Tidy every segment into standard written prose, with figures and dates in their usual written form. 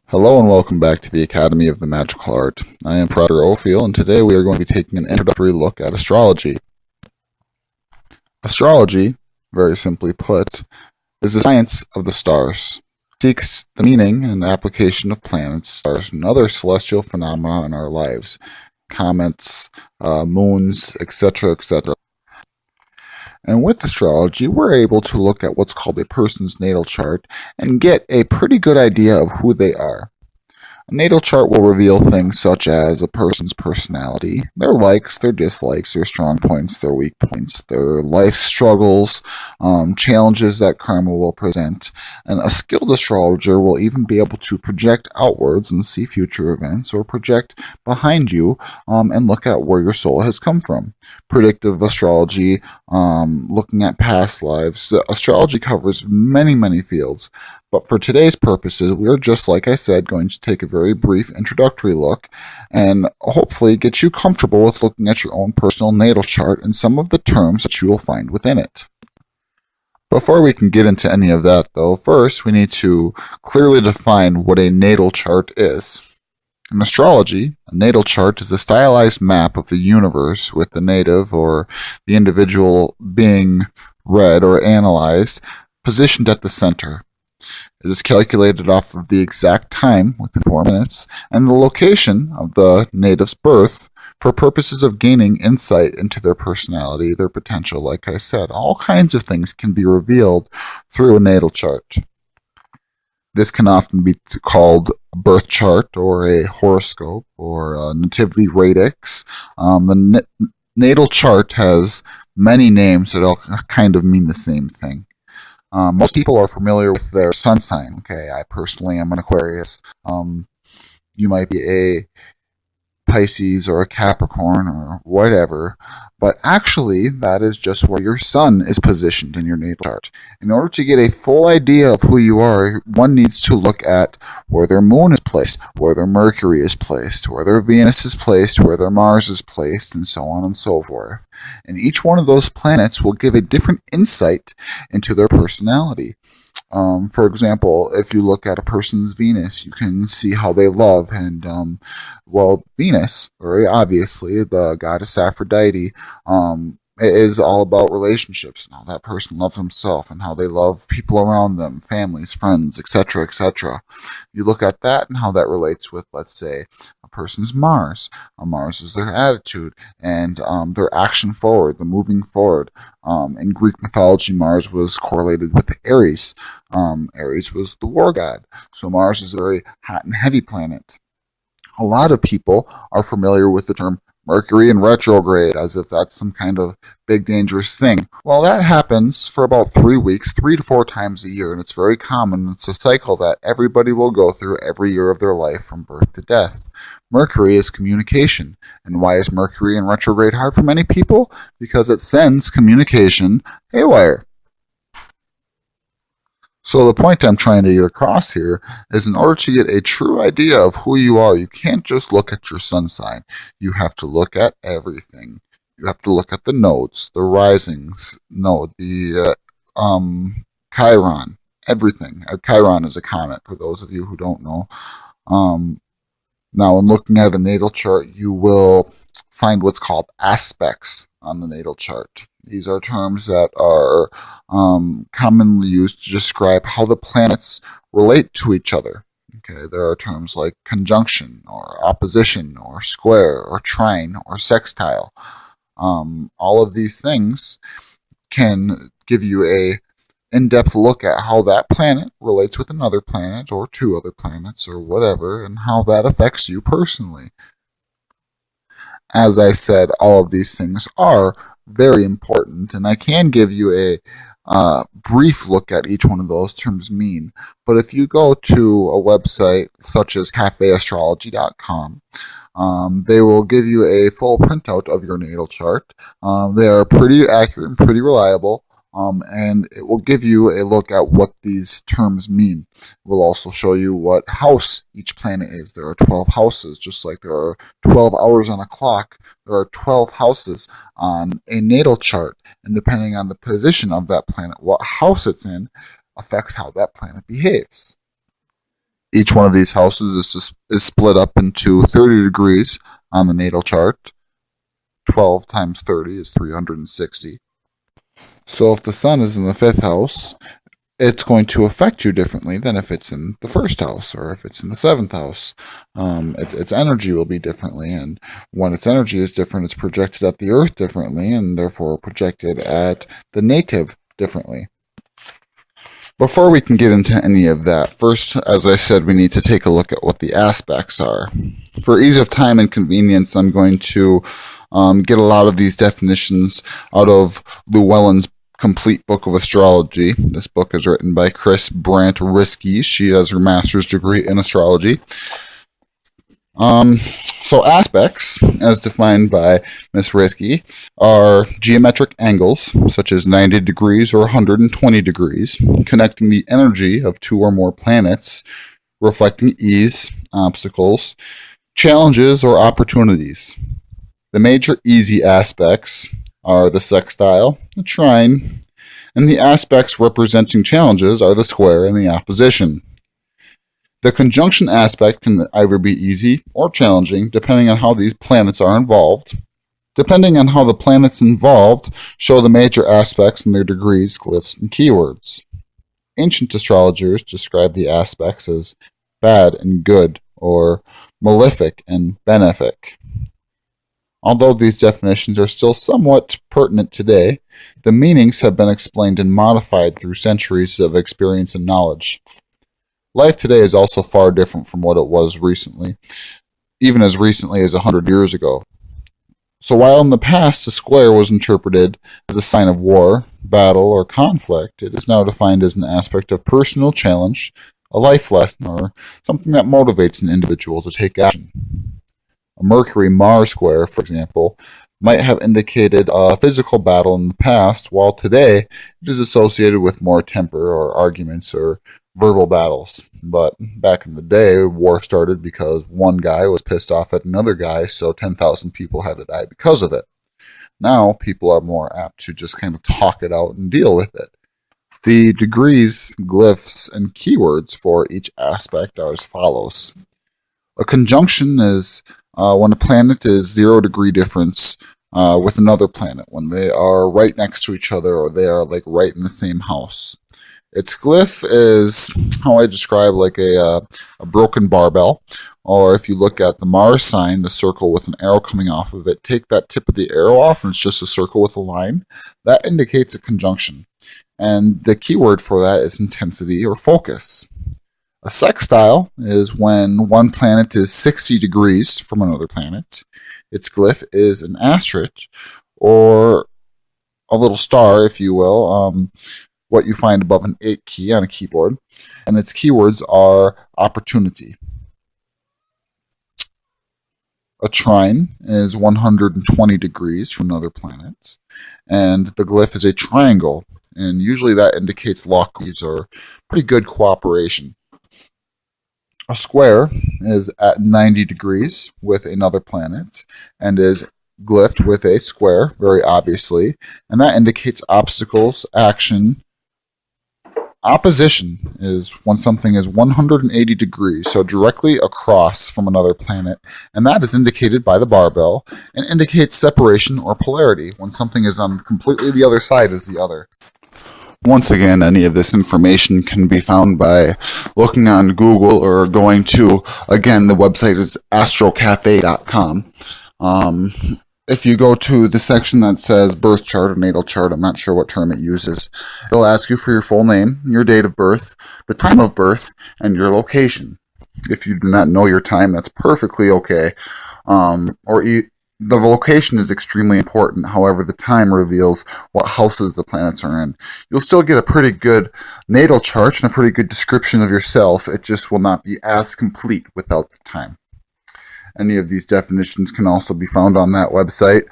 Hello and welcome back to the Academy of the Magical Art. I am Prater Ophiel, and today we are going to be taking an introductory look at astrology. Astrology, very simply put, is the science of the stars. It seeks the meaning and application of planets, stars, and other celestial phenomena in our lives, comets, moons, etc., etc. And with astrology, we're able to look at what's called a person's natal chart and get a pretty good idea of who they are. A natal chart will reveal things such as a person's personality, their likes, their dislikes, their strong points, their weak points, their life struggles, challenges that karma will present. And a skilled astrologer will even be able to project outwards and see future events, or project behind you and look at where your soul has come from. Predictive astrology, looking at past lives. Astrology covers many, many fields. But for today's purposes, we're just, like I said, going to take a very brief introductory look and hopefully get you comfortable with looking at your own personal natal chart and some of the terms that you will find within it. Before we can get into any of that, though, first we need to clearly define what a natal chart is. In astrology, a natal chart is a stylized map of the universe with the native, or the individual being read or analyzed, positioned at the center. It is calculated off of the exact time, within 4 minutes, and the location of the native's birth for purposes of gaining insight into their personality, their potential. Like I said, all kinds of things can be revealed through a natal chart. This can often be called a birth chart or a horoscope or a nativity radix. The natal chart has many names that all kind of mean the same thing. Most people are familiar with their sun sign. Okay, I personally am an Aquarius. You might be a Pisces or a Capricorn or whatever, but actually that is just where your sun is positioned in your natal chart. In order to get a full idea of who you are, one needs to look at where their moon is placed, where their Mercury is placed, where their Venus is placed, where their Mars is placed, and so on and so forth. And each one of those planets will give a different insight into their personality. For example, if you look at a person's Venus, you can see how they love. And, Venus, very obviously, the goddess Aphrodite, is all about relationships and how that person loves himself and how they love people around them, families, friends, etc., etc. You look at that and how that relates with, let's say, a person's Mars. Mars is their attitude and their action forward, the moving forward. In Greek mythology, Mars was correlated with Aries. Aries was the war god. So Mars is a very hot and heavy planet. A lot of people are familiar with the term Mercury in retrograde, as if that's some kind of big dangerous thing. Well, that happens for about 3 weeks, 3 to 4 times a year, and it's very common. It's a cycle that everybody will go through every year of their life from birth to death. Mercury is communication. And why is Mercury in retrograde hard for many people? Because it sends communication haywire. So the point I'm trying to get across here is, in order to get a true idea of who you are, you can't just look at your sun sign. You have to look at everything. You have to look at the nodes, the risings node, the Chiron, everything. Chiron is a comet, for those of you who don't know. Now, in looking at a natal chart, you will find what's called aspects on the natal chart. These are terms that are commonly used to describe how the planets relate to each other. Okay, there are terms like conjunction, or opposition, or square, or trine, or sextile. All of these things can give you a in-depth look at how that planet relates with another planet, or 2 other planets, or whatever, and how that affects you personally. As I said, all of these things are very important, and I can give you a brief look at each one of those terms mean. But if you go to a website such as cafeastrology.com, they will give you a full printout of your natal chart. They are pretty accurate and pretty reliable. And it will give you a look at what these terms mean. It will also show you what house each planet is. There are 12 houses, just like there are 12 hours on a clock. There are 12 houses on a natal chart, and depending on the position of that planet, what house it's in, affects how that planet behaves. Each one of these houses is split up into 30 degrees on the natal chart. 12 times 30 is 360. So if the sun is in the 5th house, it's going to affect you differently than if it's in the 1st house or if it's in the 7th house. Its energy will be differently, and when its energy is different, it's projected at the earth differently, and therefore projected at the native differently. Before we can get into any of that, first, as I said, we need to take a look at what the aspects are. For ease of time and convenience, I'm going to get a lot of these definitions out of Llewellyn's Complete Book of Astrology. This book is written by Chris Brandt Risky. She has her master's degree in astrology. So aspects, as defined by Miss Risky, are geometric angles, such as 90 degrees or 120 degrees, connecting the energy of 2 or more planets, reflecting ease, obstacles, challenges, or opportunities. The major easy aspects are the sextile, the trine, and the aspects representing challenges are the square and the opposition. The conjunction aspect can either be easy or challenging, depending on how these planets are involved. Depending on how the planets involved show the major aspects and their degrees, glyphs, and keywords. Ancient astrologers describe the aspects as bad and good, or malefic and benefic. Although these definitions are still somewhat pertinent today, the meanings have been explained and modified through centuries of experience and knowledge. Life today is also far different from what it was recently, even as recently as 100 years ago. So while in the past a square was interpreted as a sign of war, battle, or conflict, it is now defined as an aspect of personal challenge, a life lesson, or something that motivates an individual to take action. A Mercury-Mars square, for example, might have indicated a physical battle in the past, while today it is associated with more temper or arguments or verbal battles. But back in the day, war started because one guy was pissed off at another guy, so 10,000 people had to die because of it. Now, people are more apt to just kind of talk it out and deal with it. The degrees, glyphs, and keywords for each aspect are as follows. A conjunction is when a planet is 0 degree difference with another planet, when they are right next to each other or they are like right in the same house. Its glyph is how I describe like a broken barbell, or if you look at the Mars sign, the circle with an arrow coming off of it, take that tip of the arrow off and it's just a circle with a line. That indicates a conjunction. And the keyword for that is intensity or focus. A sextile is when one planet is 60 degrees from another planet. Its glyph is an asterisk, or a little star, if you will, what you find above an 8 key on a keyboard. And its keywords are opportunity. A trine is 120 degrees from another planet. And the glyph is a triangle. And usually that indicates luck or pretty good cooperation. A square is at 90 degrees with another planet and is glyphed with a square, very obviously, and that indicates obstacles, action. Opposition is when something is 180 degrees, so directly across from another planet, and that is indicated by the barbell and indicates separation or polarity when something is on completely the other side as the other. Once again, any of this information can be found by looking on Google or going to, again, the website is astrocafe.com. If you go to the section that says birth chart or natal chart, I'm not sure what term it uses, it'll ask you for your full name, your date of birth, the time of birth, and your location. If you do not know your time, that's perfectly okay. The location is extremely important. However, the time reveals what houses the planets are in. You'll still get a pretty good natal chart and a pretty good description of yourself. It just will not be as complete without the time. Any of these definitions can also be found on that website.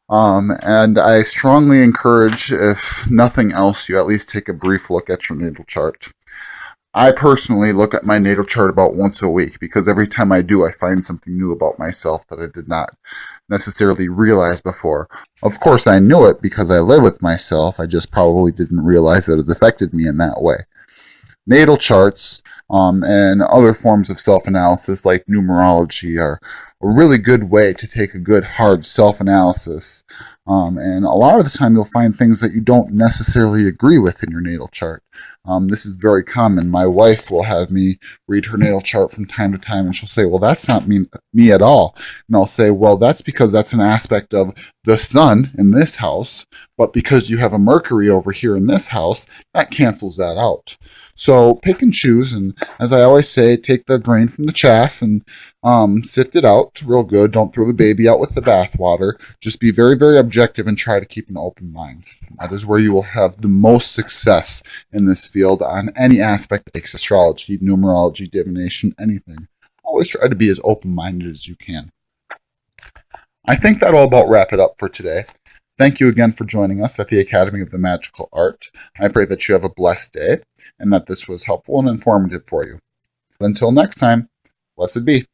And I strongly encourage, if nothing else, you at least take a brief look at your natal chart. I personally look at my natal chart about once a week because every time I do, I find something new about myself that I did not necessarily realize before. Of course, I knew it because I live with myself. I just probably didn't realize that it affected me in that way. natal charts and other forms of self-analysis like numerology are a really good way to take a good hard self-analysis. And a lot of the time you'll find things that you don't necessarily agree with in your natal chart. This is very common. My wife will have me read her natal chart from time to time, and she'll say, well, that's not me at all. And I'll say, well, that's because that's an aspect of the sun in this house, but because you have a Mercury over here in this house, that cancels that out. So pick and choose, and as I always say, take the grain from the chaff and sift it out real good. Don't throw the baby out with the bathwater. Just be very, very objective and try to keep an open mind. That is where you will have the most success in this field on any aspect of astrology, numerology, divination, anything. Always try to be as open-minded as you can. I think that'll about wrap it up for today. Thank you again for joining us at the Academy of the Magical Art. I pray that you have a blessed day and that this was helpful and informative for you. But until next time, blessed be.